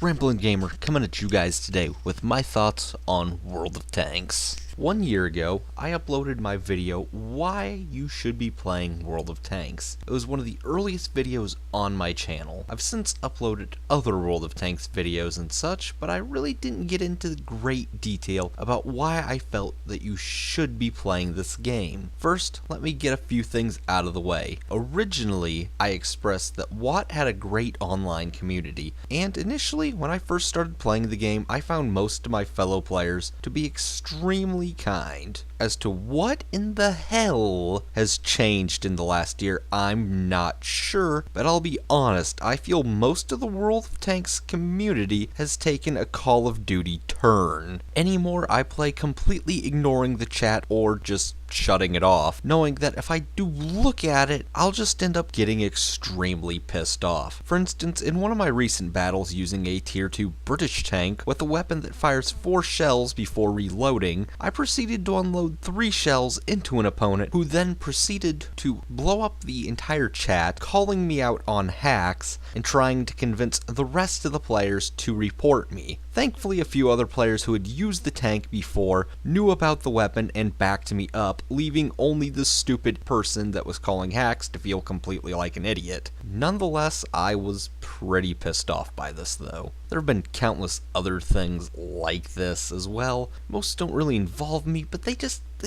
Ramblin' Gamer coming at you guys today with my thoughts on World of Tanks. 1 year ago, I uploaded my video, Why You Should Be Playing World of Tanks. It was one of the earliest videos on my channel. I've since uploaded other World of Tanks videos and such, but I really didn't get into great detail about why I felt that you should be playing this game. First, let me get a few things out of the way. Originally, I expressed that WoT had a great online community, and initially, when I first started playing the game, I found most of my fellow players to be extremely kind. As to what in the hell has changed in the last year, I'm not sure, but I'll be honest, I feel most of the World of Tanks community has taken a Call of Duty turn. Anymore, I play completely ignoring the chat or just shutting it off, knowing that if I do look at it, I'll just end up getting extremely pissed off. For instance, in one of my recent battles using a tier 2 British tank with a weapon that fires 4 shells before reloading, I proceeded to unload 3 shells into an opponent who then proceeded to blow up the entire chat, calling me out on hacks and trying to convince the rest of the players to report me. Thankfully, a few other players who had used the tank before knew about the weapon and backed me up, leaving only the stupid person that was calling hacks to feel completely like an idiot. Nonetheless, I was pretty pissed off by this though. There have been countless other things like this as well. Most don't really involve me, but they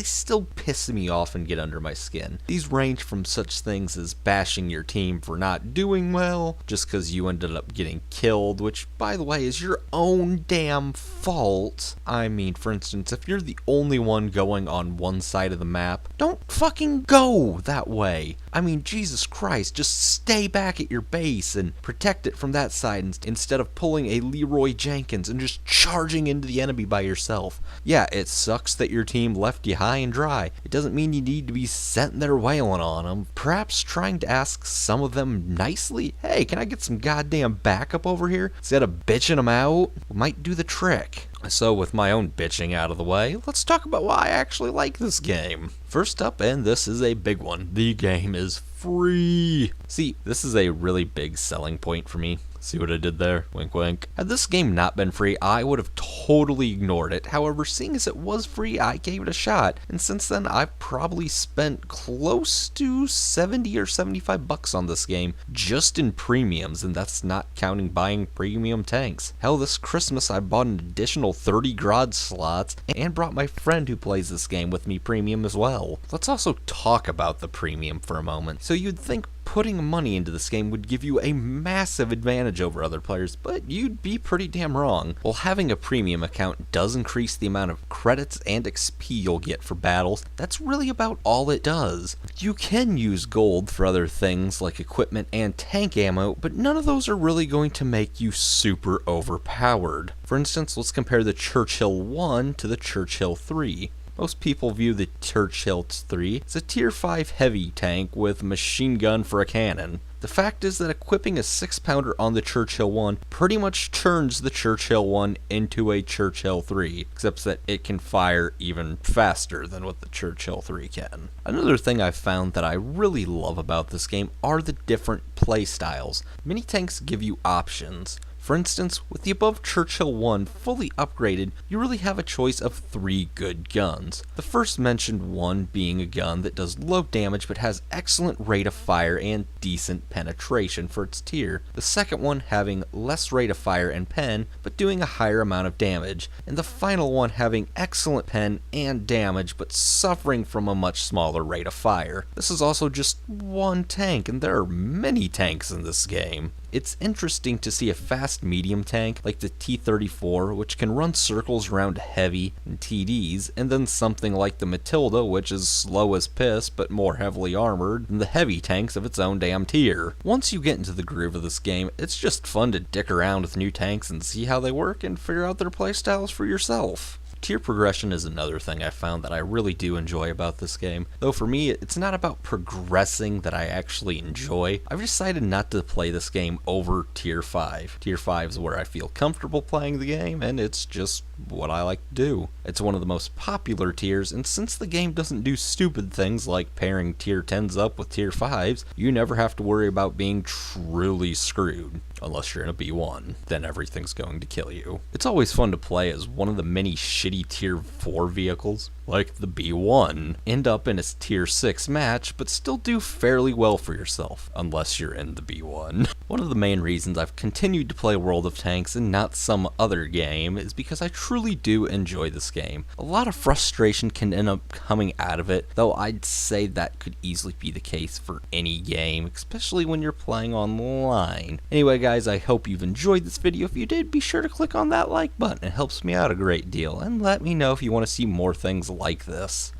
still piss me off and get under my skin. These range from such things as bashing your team for not doing well, just because you ended up getting killed, which, by the way, is your own damn fault. I mean, for instance, if you're the only one going on one side of the map, don't fucking go that way. I mean, Jesus Christ, just stay back at your base and protect it from that side instead of pulling a Leroy Jenkins and just charging into the enemy by yourself. Yeah, it sucks that your team left you high and dry. It doesn't mean you need to be sitting there wailing on them. Perhaps trying to ask some of them nicely, hey, can I get some goddamn backup over here? Instead of bitching them out, might do the trick. So with my own bitching out of the way, let's talk about why I actually like this game. First up, and this is a big one, the game is free. See, this is a really big selling point for me. See what I did there? Wink wink. Had this game not been free, I would have totally ignored it. However, seeing as it was free, I gave it a shot. And since then, I've probably spent close to 70 or 75 bucks on this game just in premiums, and that's not counting buying premium tanks. Hell, this Christmas I bought an additional 30 Grod slots and brought my friend who plays this game with me premium as well. Let's also talk about the premium for a moment. So you'd think putting money into this game would give you a massive advantage over other players, but you'd be pretty damn wrong. While having a premium account does increase the amount of credits and XP you'll get for battles, that's really about all it does. You can use gold for other things like equipment and tank ammo, but none of those are really going to make you super overpowered. For instance, let's compare the Churchill 1 to the Churchill 3. Most people view the Churchill 3 as a tier 5 heavy tank with a machine gun for a cannon. The fact is that equipping a 6-pounder on the Churchill 1 pretty much turns the Churchill 1 into a Churchill 3, except that it can fire even faster than what the Churchill 3 can. Another thing I've found that I really love about this game are the different playstyles. Many tanks give you options. For instance, with the above Churchill 1 fully upgraded, you really have a choice of 3 good guns. The first mentioned one being a gun that does low damage but has excellent rate of fire and decent penetration for its tier. The second one having less rate of fire and pen, but doing a higher amount of damage. And the final one having excellent pen and damage, but suffering from a much smaller rate of fire. This is also just one tank, and there are many tanks in this game. It's interesting to see a fast medium tank like the T-34, which can run circles around heavy and TDs, and then something like the Matilda, which is slow as piss but more heavily armored than the heavy tanks of its own damn tier. Once you get into the groove of this game, it's just fun to dick around with new tanks and see how they work and figure out their playstyles for yourself. Tier progression is another thing I found that I really do enjoy about this game, though for me it's not about progressing that I actually enjoy. I've decided not to play this game over Tier 5. Tier 5 is where I feel comfortable playing the game, and it's just what I like to do. It's one of the most popular tiers, and since the game doesn't do stupid things like pairing Tier 10s up with Tier 5s, you never have to worry about being truly screwed. unless you're in a B1, then everything's going to kill you. It's always fun to play as one of the many shitty tier 4 vehicles, like the B1, end up in a tier 6 match, but still do fairly well for yourself, unless you're in the B1. One of the main reasons I've continued to play World of Tanks and not some other game is because I truly do enjoy this game. A lot of frustration can end up coming out of it, though I'd say that could easily be the case for any game, especially when you're playing online. Anyway guys, I hope you've enjoyed this video. If you did, be sure to click on that like button. It helps me out a great deal, and let me know if you want to see more things like this.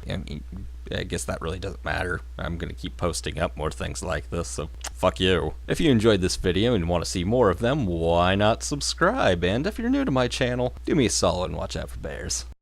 I guess that really doesn't matter. I'm going to keep posting up more things like this, so fuck you. If you enjoyed this video and want to see more of them, why not subscribe? And if you're new to my channel, do me a solid and watch out for bears.